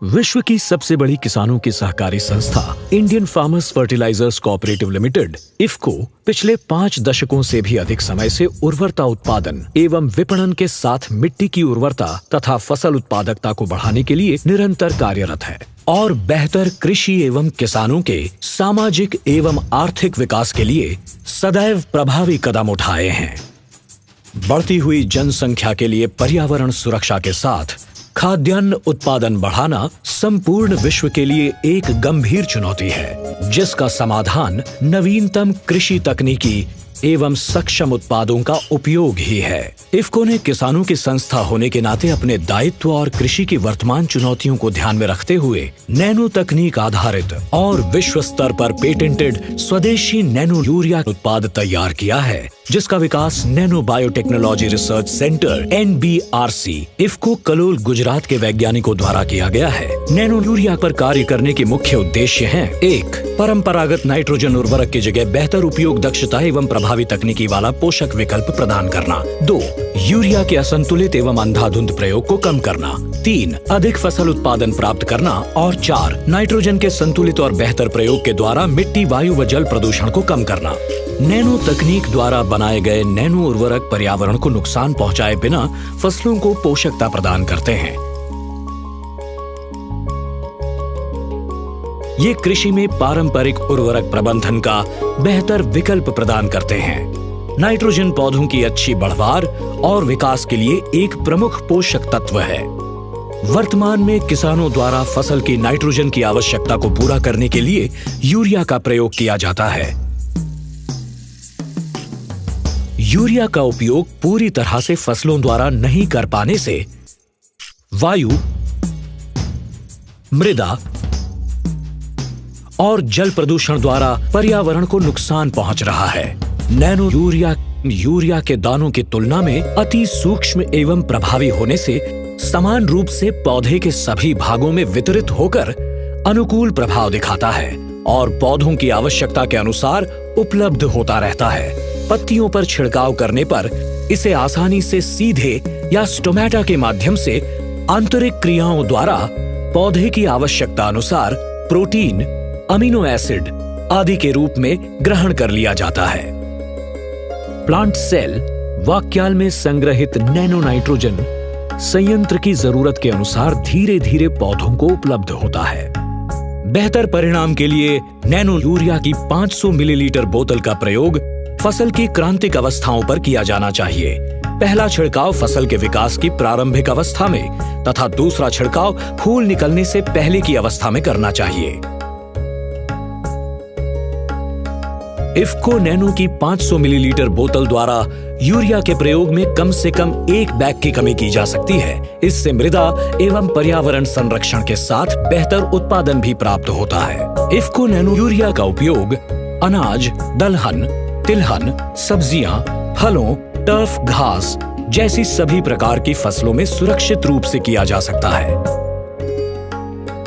विश्व की सबसे बड़ी किसानों की सहकारी संस्था Indian farmers fertilisers cooperative limited IFFCO पिछले 5 दशकों से भी अधिक समय से उर्वरता उत्पादन एवं विपणन के साथ मिट्टी की उर्वरता तथा फसल उत्पादकता को बढ़ाने के लिए निरंतर कार्यरत है और बेहतर कृषि एवं किसानों के सामाजिक एवं आर्थिक विकास के लिए सदैव प्रभावी कदम उठाए हैं। बढ़ती हुई जनसंख्या के लिए पर्यावरण सुरक्षा के साथ खाद्यान्न उत्पादन बढ़ाना संपूर्ण विश्व के लिए एक गंभीर चुनौती है, जिसका समाधान नवीनतम कृषि तकनीकी एवं सक्षम उत्पादों का उपयोग ही है। इफको ने किसानों की संस्था होने के नाते अपने दायित्व और कृषि की वर्तमान चुनौतियों को ध्यान में रखते हुए नैनो तकनीक आधारित और विश्व स्तर पर पेटेंटेड स्वदेशी नैनो यूरिया उत्पाद तैयार किया है, जिसका विकास nano biotechnology research centre NBRC IFFCO Kalol Gujarat के वैज्ञानिकों द्वारा किया गया है। नैनो यूरिया पर कार्य करने के मुख्य उद्देश्य हैं: 1. परंपरागत नाइट्रोजन उर्वरक की जगह बेहतर उपयोग दक्षता एवं प्रभावी तकनीकी वाला पोषक विकल्प प्रदान करना। 2. यूरिया के असंतुलित एवं अंधाधुंध प्रयोग को कम करना। 3. अधिक फसल उत्पादन प्राप्त करना और 4. नाइट्रोजन के संतुलित और बेहतर प्रयोग के द्वारा मिट्टी, वायु व जल प्रदूषण को कम करना। नैनो तकनीक द्वारा बनाए गए नैनो उर्वरक पर्यावरण को नुकसान पहुंचाए बिना फसलों को पोषकता प्रदान करते हैं। ये कृषि में पारंपरिक उर्वरक प्रबंधन का बेहतर विकल्प प्रदान करते हैं। नाइट्रोजन पौधों की अच्छी बढ़वार और विकास के लिए एक प्रमुख पोषक तत्व है। वर्तमान में किसानों द्वारा फसल की नाइट्रोजन की आवश्यकता को पूरा करने के लिए यूरिया का प्रयोग किया जाता है। यूरिया का उपयोग पूरी तरह से फसलों द्वारा नहीं कर पाने से वायु, मृदा और जल प्रदूषण द्वारा पर्यावरण को नुकसान पहुंच रहा है। नैनो यूरिया के दानों की तुलना में अति सूक्ष्म एवं प्रभावी होने से समान रूप से पौधे के सभी भागों में वितरित होकर अनुकूल प्रभाव दिखाता है और पौधों की आवश्यकता के अनुसार उपलब्ध होता रहता है। पत्तियों पर छिड़काव करने पर इसे आसानी से सीधे या स्टोमेटा के माध्यम से आंतरिक क्रियाओं द्वारा पौधे की आवश्यकता अनुसार प्रोटीन, अमीनो एसिड आदि के रूप में ग्रहण कर लिया जाता है। प्लांट सेल वाक्याल में संग्रहित नैनो नाइट्रोजन संयंत्र की जरूरत के अनुसार धीरे धीरे पौधों को उपलब्ध होता है। बेहतर परिणाम के लिए नैनो यूरिया की 500 मिलीलीटर बोतल का प्रयोग फसल की क्रांतिक अवस्थाओं पर किया जाना चाहिए। पहला छिड़काव फसल के विकास की प्रारंभिक अवस्था में तथा दूसरा छिड़काव फूल निकलने से पहले की अवस्था में करना चाहिए। इफको नैनो की 500 मिलीलीटर बोतल द्वारा यूरिया के प्रयोग में कम से कम 1 बैग की कमी की जा सकती है। इससे मृदा एवं पर्यावरण संरक्षण के साथ बेहतर उत्पादन भी प्राप्त होता है। इफको नैनो यूरिया का उपयोग अनाज, दलहन, तिलहन, सब्जियां, फलों, टर्फ घास जैसी सभी प्रकार की फसलों में सुरक्षित रूप से किया जा सकता है।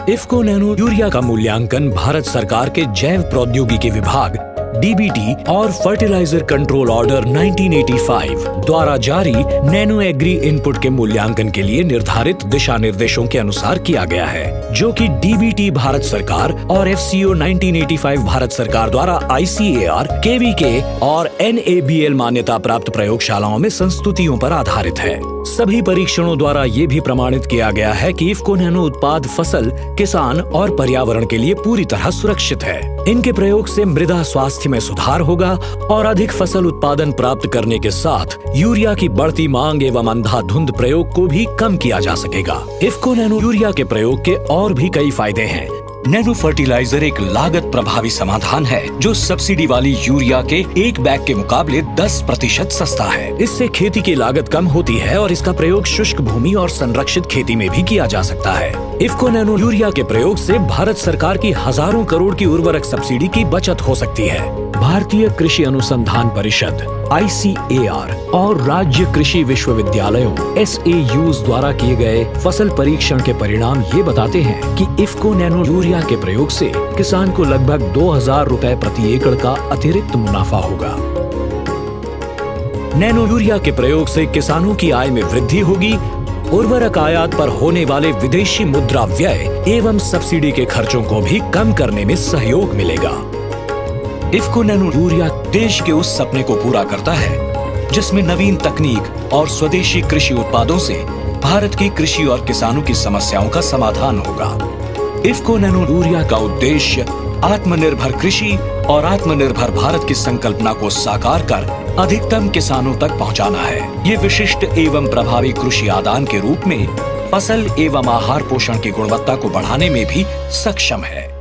इफको नैनो यूरिया का मूल्यांकन भारत सरकार के जैव प्रौद्योगिकी विभाग DBT और फर्टिलाइजर कंट्रोल ऑर्डर 1985 द्वारा जारी नैनो एग्री इनपुट के मूल्यांकन के लिए निर्धारित दिशा निर्देशों के अनुसार किया गया है, जो कि DBT भारत सरकार और FCO 1985 भारत सरकार द्वारा ICAR, KVK और NABL मान्यता प्राप्त प्रयोगशालाओं में संस्तुतियों पर आधारित है। सभी परीक्षणों द्वारा ये भी प्रमाणित किया गया है कि इफको नैनो उत्पाद फसल, किसान और पर्यावरण के लिए पूरी तरह सुरक्षित है। इनके प्रयोग से मृदा स्वास्थ्य में सुधार होगा और अधिक फसल उत्पादन प्राप्त करने के साथ यूरिया की बढ़ती मांग एवं अंधाधुंध प्रयोग को भी कम किया जा सकेगा। इफको नैनो यूरिया के प्रयोग के और भी कई फायदे हैं। नैनो फर्टिलाइजर एक लागत प्रभावी समाधान है जो सब्सिडी वाली यूरिया के 1 बैग के मुकाबले 10% सस्ता है। इससे खेती की लागत कम होती है और इसका प्रयोग शुष्क भूमि और संरक्षित खेती में भी किया जा सकता है। इफको नैनो यूरिया के प्रयोग से भारत सरकार की हजारों करोड़ की उर्वरक सब्सिडी की बचत हो सकती है। भारतीय कृषि अनुसंधान परिषद ICAR और राज्य कृषि विश्वविद्यालयों SAUs द्वारा किए गए फसल परीक्षण के परिणाम ये बताते हैं कि इफको नैनो यूरिया के प्रयोग से किसान को लगभग 2000 रुपए प्रति एकड़ का अतिरिक्त मुनाफा होगा। नैनो यूरिया के प्रयोग से किसानों की आय में वृद्धि होगी उर्वरक आयात पर होने वाले विदेशी मुद्रा व्यय एवं सब्सिडी के खर्चों को भी कम करने में सहयोग मिलेगा। इफ्को नैनो यूरिया देश के उस सपने को पूरा करता है जिसमें नवीन तकनीक और स्वदेशी कृषि उत्पादों से भारत की कृषि और किसानों की समस्याओं का समाधान होगा। इफ्को नैनो यूरिया का उद्देश्य आत्मनिर्भर कृषि और आत्मनिर्भर भारत की संकल्पना को साकार कर अधिकतम किसानों तक पहुंचाना है। ये विशिष्ट एवं प्रभावी कृषि आदान के रूप में फसल एवं आहार पोषण की गुणवत्ता को बढ़ाने में भी सक्षम है।